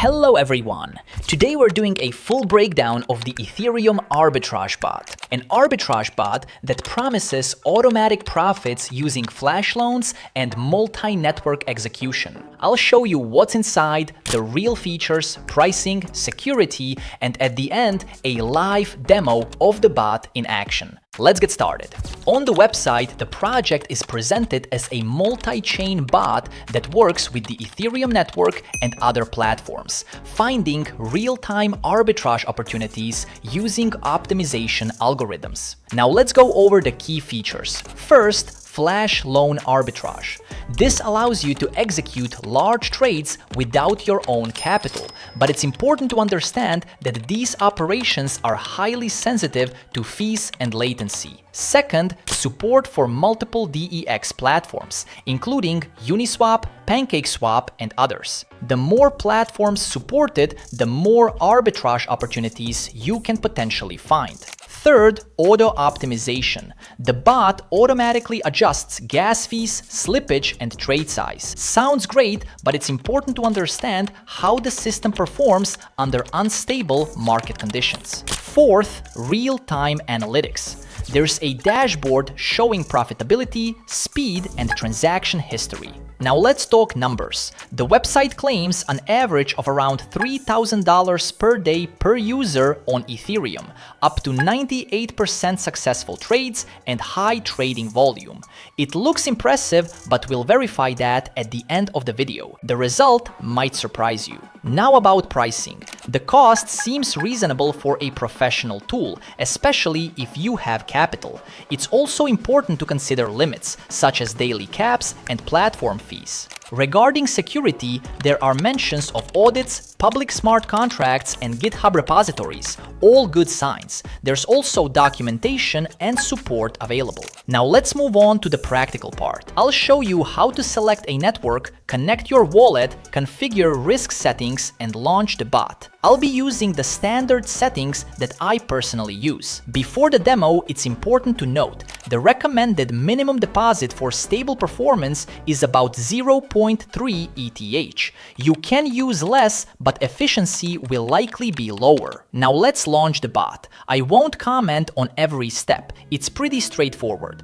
Hello everyone! Today we're doing a full breakdown of the Ethereum arbitrage bot, an arbitrage bot that promises automatic profits using flash loans and multi-network execution. I'll show you what's inside, the real features, pricing, security, and at the end, a live demo of the bot in action. Let's get started. On the website, the project is presented as a multi-chain bot that works with the Ethereum network and other platforms, finding real-time arbitrage opportunities using optimization algorithms. Now let's go over the key features. First, flash loan arbitrage. This allows you to execute large trades without your own capital, but it's important to understand that these operations are highly sensitive to fees and latency. Second, support for multiple DEX platforms, including Uniswap, PancakeSwap, and others. The more platforms supported, the more arbitrage opportunities you can potentially find. Third, auto optimization. The bot automatically adjusts gas fees, slippage, and trade size. Sounds great, but it's important to understand how the system performs under unstable market conditions. Fourth, real-time analytics. There's a dashboard showing profitability, speed, and transaction history. Now let's talk numbers. The website claims an average of around $3,000 per day per user on Ethereum, up to 98% successful trades and high trading volume. It looks impressive, but we'll verify that at the end of the video. The result might surprise you. Now about pricing. The cost seems reasonable for a professional tool, especially if you have capital. It's also important to consider limits, such as daily caps and platform fees. Regarding security, there are mentions of audits, public smart contracts, and GitHub repositories, all good signs. There's also documentation and support available. Now let's move on to the practical part. I'll show you how to select a network, connect your wallet, configure risk settings, and launch the bot. I'll be using the standard settings that I personally use. Before the demo, it's important to note the recommended minimum deposit for stable performance is about 0.3 ETH. You can use less, but efficiency will likely be lower. Now let's launch the bot. I won't comment on every step. It's pretty straightforward.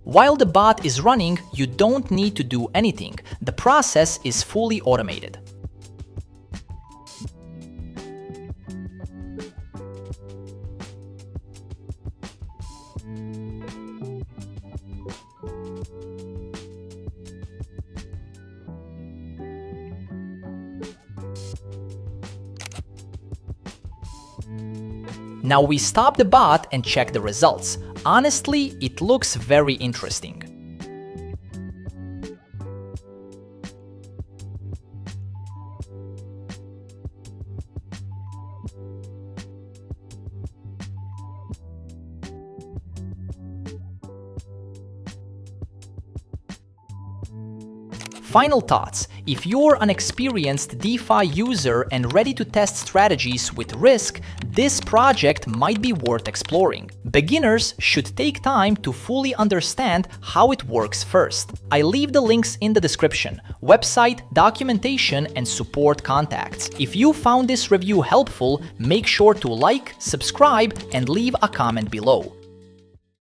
While the bot is running, you don't need to do anything. The process is fully automated. Now we stop the bot and check the results. Honestly, it looks very interesting. Final thoughts. If you're an experienced DeFi user and ready to test strategies with risk, this project might be worth exploring. Beginners should take time to fully understand how it works first. I leave the links in the description: website, documentation, and support contacts. If you found this review helpful, make sure to like, subscribe, and leave a comment below.